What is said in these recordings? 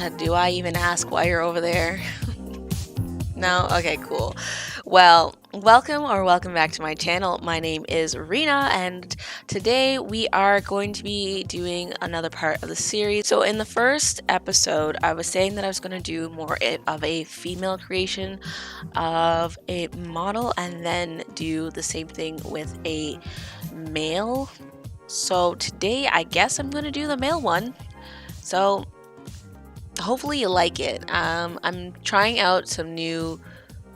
Do I even ask why you're over there? No? Okay, cool. Well, welcome back to my channel. My name is Rena, and today we are going to be doing another part of the series. So in the first episode, I was saying that I was going to do more of a female creation of a model and then do the same thing with a male. So today, I guess I'm going to do the male one. So hopefully you like it. I'm trying out some new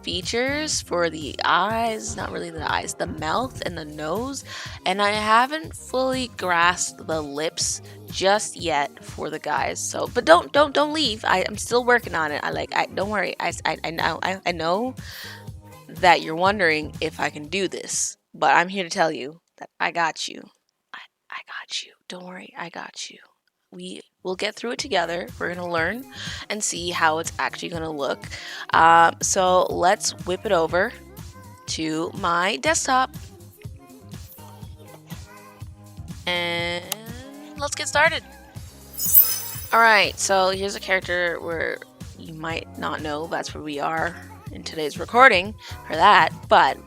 features for the eyes, not really the eyes, the mouth and the nose, and I haven't fully grasped the lips just yet for the guys. So, but don't leave. I'm still working on it. Don't worry. I know that you're wondering if I can do this, but I'm here to tell you that I got you. I got you. Don't worry. I got you. We will get through it together. We're going to learn and see how it's actually going to look. So let's whip it over to my desktop. And let's get started. Alright, so here's a character where you might not know that's where we are in today's recording for that, but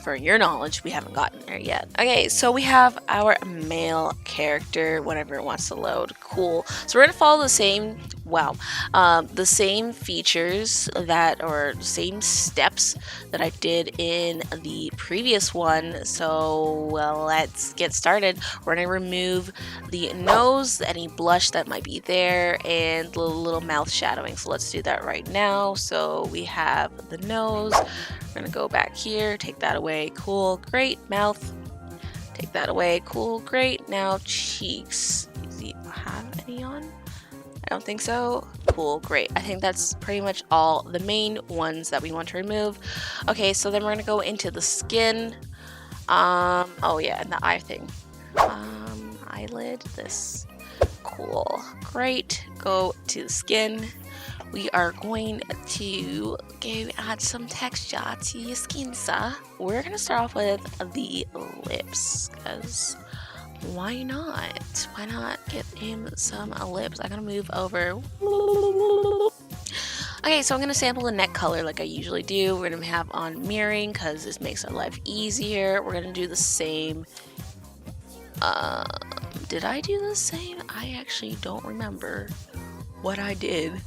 for your knowledge, we haven't gotten there yet. Okay, so we have our male character whenever it wants to load. Cool. So we're gonna follow the same, the same features or same steps that I did in the previous one. So let's get started. We're gonna remove the nose, any blush that might be there, and the little mouth shadowing. So let's do that right now. So we have the nose. We're gonna go back here, take that away, cool, great. Mouth, take that away, cool, great. Now cheeks, does he have any on? I don't think so. Cool, great. I think that's pretty much all the main ones that we want to remove. Okay, so then we're gonna go into the skin. Oh yeah, and the eye thing. Eyelid, this, cool, great. Go to the skin. We are going to go add some texture to your skin, sir. We're going to start off with the lips, because why not? Why not get him some lips? I'm going to move over. Okay, so I'm going to sample the neck color like I usually do. We're going to have on mirroring, because this makes our life easier. We're going to do the same. Did I do the same? I actually don't remember what I did.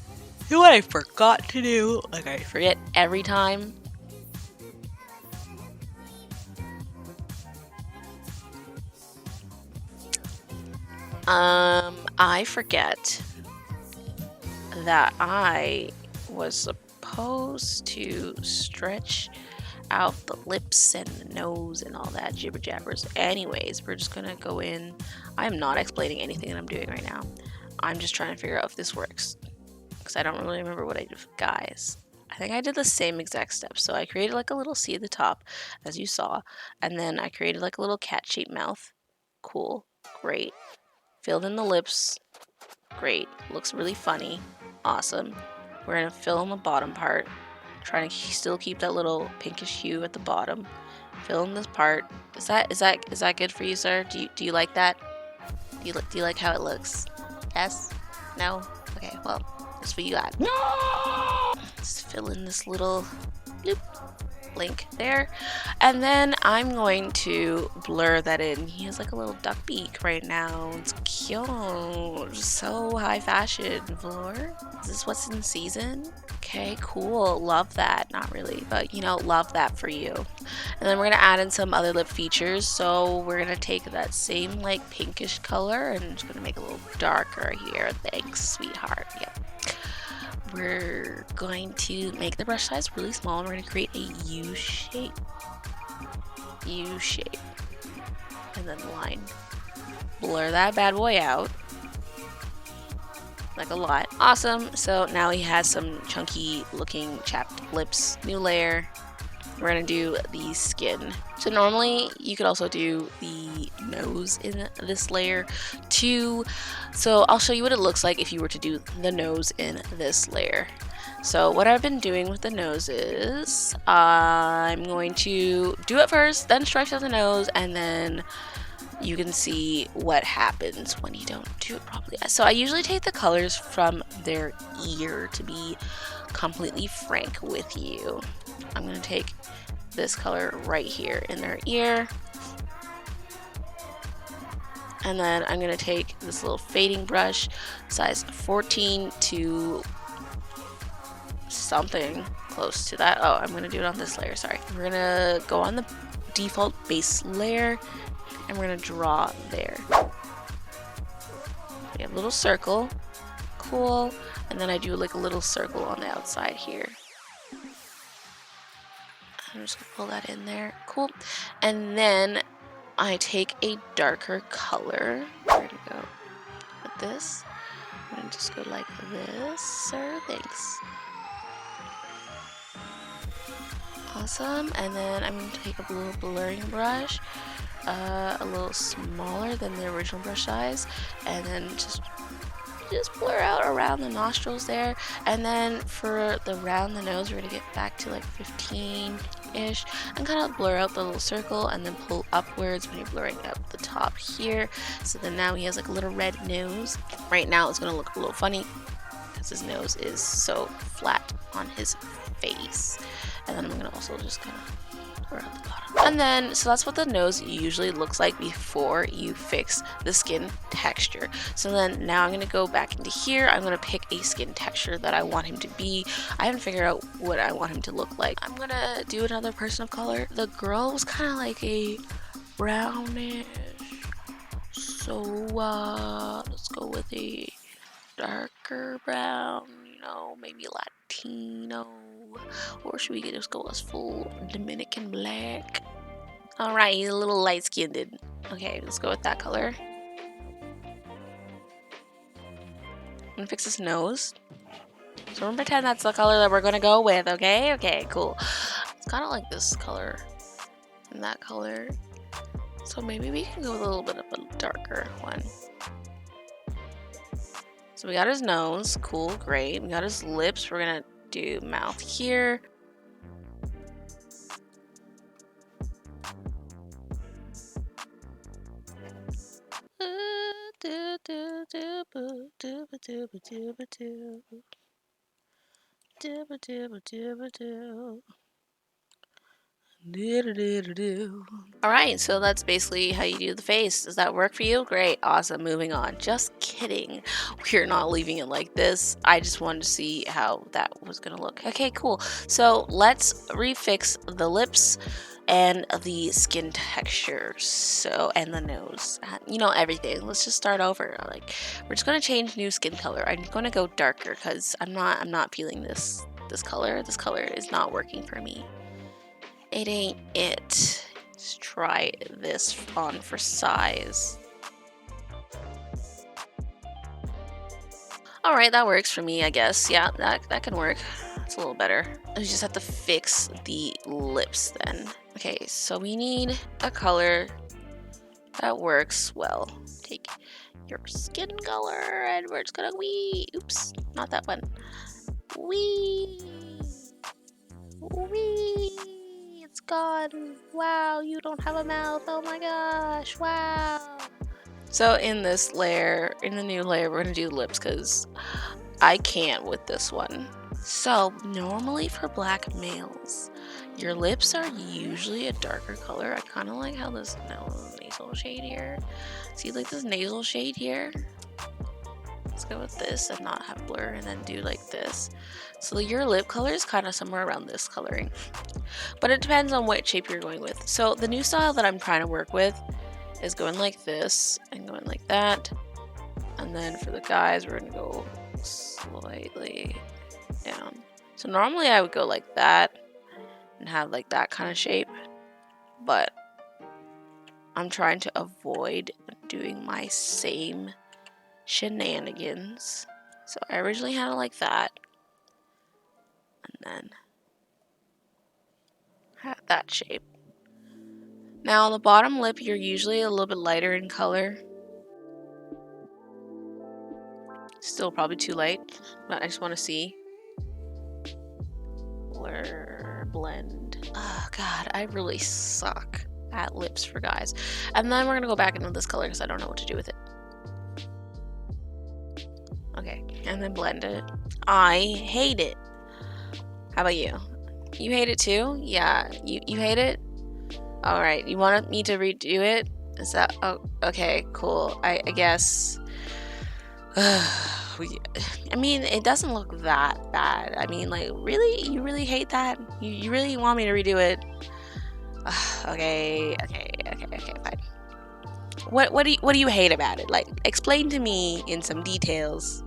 What I forgot to do, like I forget every time. I forget that I was supposed to stretch out the lips and the nose and all that jibber jabbers. Anyways, we're just gonna go in. I'm not explaining anything that I'm doing right now. I'm just trying to figure out if this works, because I don't really remember what I did with guys. I think I did the same exact steps. So I created like a little C at the top, as you saw, and then I created like a little cat-shaped mouth. Cool, great. Filled in the lips, great. Looks really funny, awesome. We're gonna fill in the bottom part, trying to still keep that little pinkish hue at the bottom. Fill in this part. Is that good for you, sir? Do you like that? Do you like how it looks? Yes? No? Okay, well. That's what you got. No! Just fill in this little loop link there, and then I'm going to blur that in. He has like a little duck beak right now. It's cute, so high fashion. Floor, is this what's in season? Okay, cool. Love that. Not really, but you know, love that for you. And then we're gonna add in some other lip features. So we're gonna take that same like pinkish color and just gonna make it a little darker here. Thanks, sweetheart. Yep. We're going to make the brush size really small, and we're going to create a U shape. U shape. And then line. Blur that bad boy out. Like a lot. Awesome. So now he has some chunky looking chapped lips. New layer. We're going to do the skin. So normally you could also do the nose in this layer too. So I'll show you what it looks like if you were to do the nose in this layer. So what I've been doing with the nose is I'm going to do it first, then stretch out the nose, and then you can see what happens when you don't do it properly. So I usually take the colors from their ear, to be completely frank with you. I'm going to take this color right here in their ear. And then I'm going to take this little fading brush, size 14 to something close to that. Oh, I'm going to do it on this layer, sorry. We're going to go on the default base layer, and we're going to draw there. We have a little circle, cool, and then I do like a little circle on the outside here. I'm just going to pull that in there, cool. And then I take a darker color. Where to go with this? I'm going to just go like this, sir, thanks. Awesome, and then I'm going to take a little blurring brush, a little smaller than the original brush size, and then just blur out around the nostrils there. And then for around the nose, we're going to get back to like 15-ish and kind of blur out the little circle and then pull upwards when you're blurring up the top here. So then now he has like a little red nose. Right now it's going to look a little funny because his nose is so flat on his face. And then I'm going to also just kind of blur out the bottom. And then, so that's what the nose usually looks like before you fix the skin texture. So then now I'm going to go back into here. I'm going to pick a skin texture that I want him to be. I haven't figured out what I want him to look like. I'm going to do another person of color. The girl was kind of like a brownish. So let's go with a darker brown, you know, maybe Latino. Or should we just go as full Dominican black? Alright, he's a little light-skinned. Okay, let's go with that color. I'm gonna fix his nose. So we're gonna pretend that's the color that we're gonna go with, okay? Okay, cool. It's kind of like this color and that color. So maybe we can go with a little bit of a darker one. So we got his nose. Cool, great. We got his lips. We're gonna do mouth here. Alright, so that's basically how you do the face. Does that work for you? Great, awesome, moving on. Just kidding. We're not leaving it like this. I just wanted to see how that was gonna look. Okay, cool. So let's refix the lips and the skin texture, so, and the nose, you know, everything. Let's just start over. Like, we're just gonna change new skin color. I'm gonna go darker because I'm not feeling this color. This color is not working for me. It ain't it. Let's try this on for size. Alright, that works for me, I guess. Yeah, that can work. It's a little better. We just have to fix the lips then. Okay, so we need a color that works well. Take your skin color and we're just gonna oops, not that one. It's gone. Wow, you don't have a mouth. Oh my gosh, wow. So in this layer, in the new layer, we're gonna do lips because I can't with this one. So normally for black males, your lips are usually a darker color. I kind of like how this nasal shade here. See like this nasal shade here? Let's go with this and not have blur and then do like this. So your lip color is kind of somewhere around this coloring. But it depends on what shape you're going with. So the new style that I'm trying to work with is going like this and going like that. And then for the guys, we're going to go slightly down. So normally I would go like that and have like that kind of shape. But I'm trying to avoid doing my same shenanigans. So I originally had it like that. And then have that shape. Now on the bottom lip, you're usually a little bit lighter in color. Still probably too light, but I just want to see. Blur, blend. Oh god, I really suck at lips for guys. And then we're gonna go back into this color because I don't know what to do with it. Okay, and then blend it. I hate it. How about you? You hate it too? Yeah, you hate it? Alright, you want me to redo it? Is that... oh, okay, cool. I guess... I mean, it doesn't look that bad. I mean, like, really? You really hate that? You really want me to redo it? Okay, fine. What do you hate about it? Like, explain to me in some details.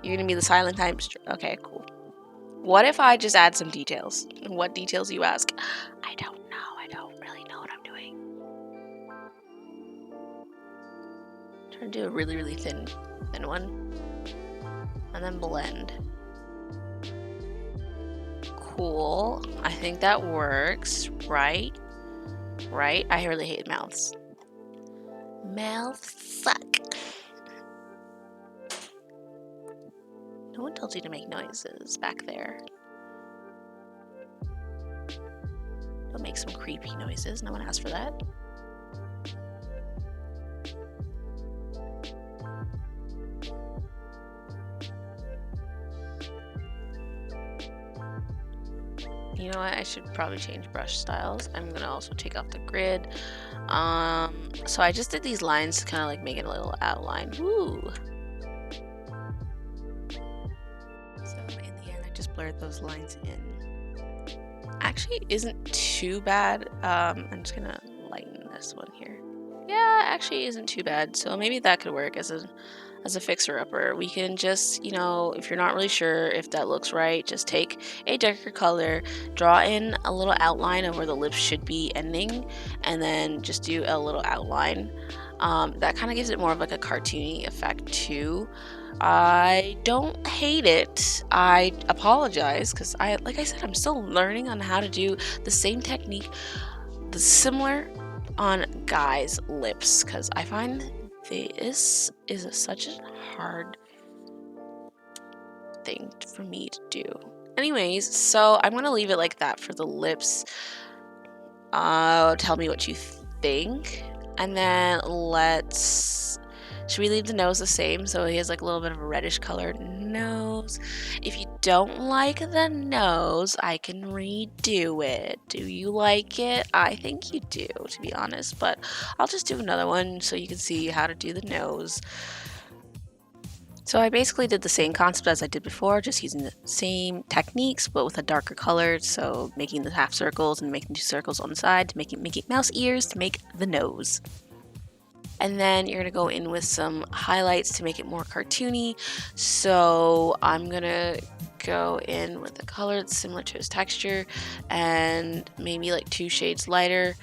You're gonna be the silent type? Okay, cool. What if I just add some details? What details, you ask? I don't know. I don't really know what I'm doing. I'm trying to do a really thin one. And then blend. Cool. I think that works, right? Right? I really hate mouths. Mouths suck. No one tells you to make noises back there. Don't make some creepy noises. No one asked for that. You know what? I should probably change brush styles. I'm gonna also take off the grid. So I just did these lines to kind of like make it a little outline. Woo! So in the end, I just blurred those lines in. Actually, isn't too bad. I'm just gonna lighten this one here. Yeah, actually isn't too bad. So maybe that could work as a fixer-upper. We can just, you know, if you're not really sure if that looks right, just take a darker color, draw in a little outline of where the lips should be ending, and then just do a little outline. That kind of gives it more of like a cartoony effect too. I don't hate it. I apologize because like I said, I'm still learning on how to do the same technique, the similar on guys' lips, because I find this is such a hard thing for me to do. Anyways, so I'm gonna leave it like that for the lips. Tell me what you think, and then should we leave the nose the same so he has like a little bit of a reddish colored nose? If you don't like the nose, I can redo it. Do you like it? I think you do, to be honest, but I'll just do another one so you can see how to do the nose. So I basically did the same concept as I did before, just using the same techniques but with a darker color. So making the half circles and making 2 circles on the side to make mouse ears to make the nose. And then you're gonna go in with some highlights to make it more cartoony. So I'm gonna go in with a color that's similar to his texture and maybe like 2 shades lighter.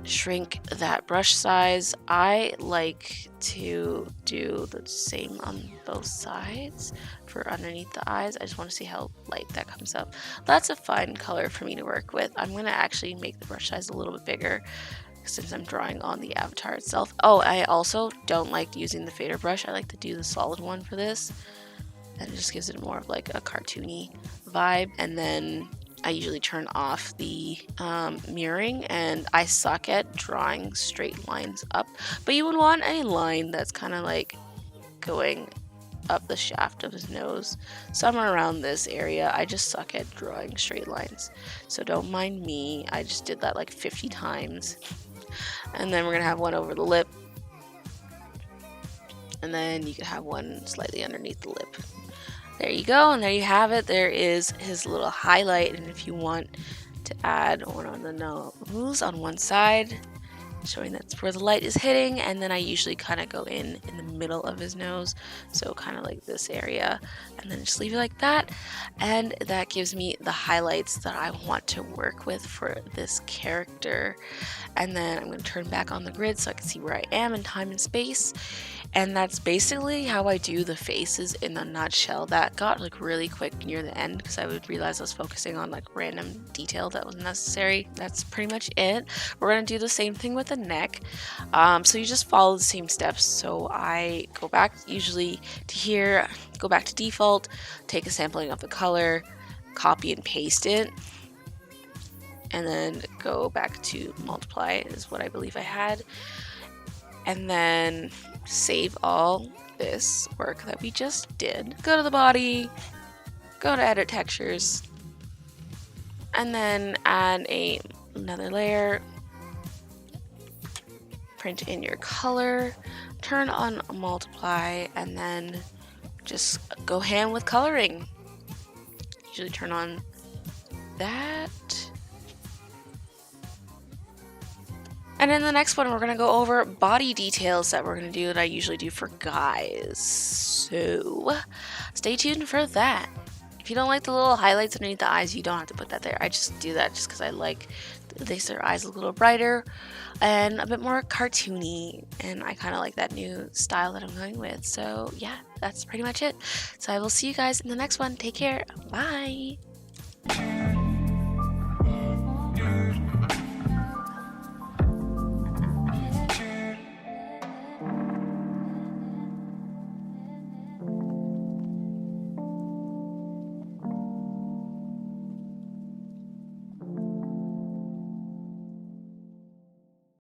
Shrink that brush size. I like to do the same on both sides for underneath the eyes. I just want to see how light that comes up. That's a fine color for me to work with. I'm gonna actually make the brush size a little bit bigger since I'm drawing on the avatar itself. Oh, I also don't like using the fader brush. I like to do the solid one for this. And it just gives it more of like a cartoony vibe. And then I usually turn off the mirroring, and I suck at drawing straight lines up. But you would want a line that's kind of like going up the shaft of his nose. Somewhere around this area. I just suck at drawing straight lines. So don't mind me. I just did that like 50 times. And then we're gonna have one over the lip, and then you can have one slightly underneath the lip. There you go, and there you have it. There is his little highlight. And if you want to add one on the nose on one side, showing that's where the light is hitting, and then I usually kind of go in the middle of his nose, so kind of like this area, and then just leave it like that, and that gives me the highlights that I want to work with for this character. And then I'm going to turn back on the grid so I can see where I am in time and space. And that's basically how I do the faces in a nutshell. That got like really quick near the end because I would realize I was focusing on like random detail that was necessary. That's pretty much it. We're going to do the same thing with the neck. So you just follow the same steps. So I go back usually to here, go back to default, take a sampling of the color, copy and paste it. and then go back to multiply is what I believe I had, and then save all this work that we just did. Go to the body, go to edit textures, and then add another layer, print in your color, turn on multiply, and then just go ham with coloring. Usually turn on that. And in the next one, we're going to go over body details that we're going to do that I usually do for guys. So stay tuned for that. If you don't like the little highlights underneath the eyes, you don't have to put that there. I just do that just because I like their eyes a little brighter and a bit more cartoony. And I kind of like that new style that I'm going with. So yeah, that's pretty much it. So I will see you guys in the next one. Take care. Bye.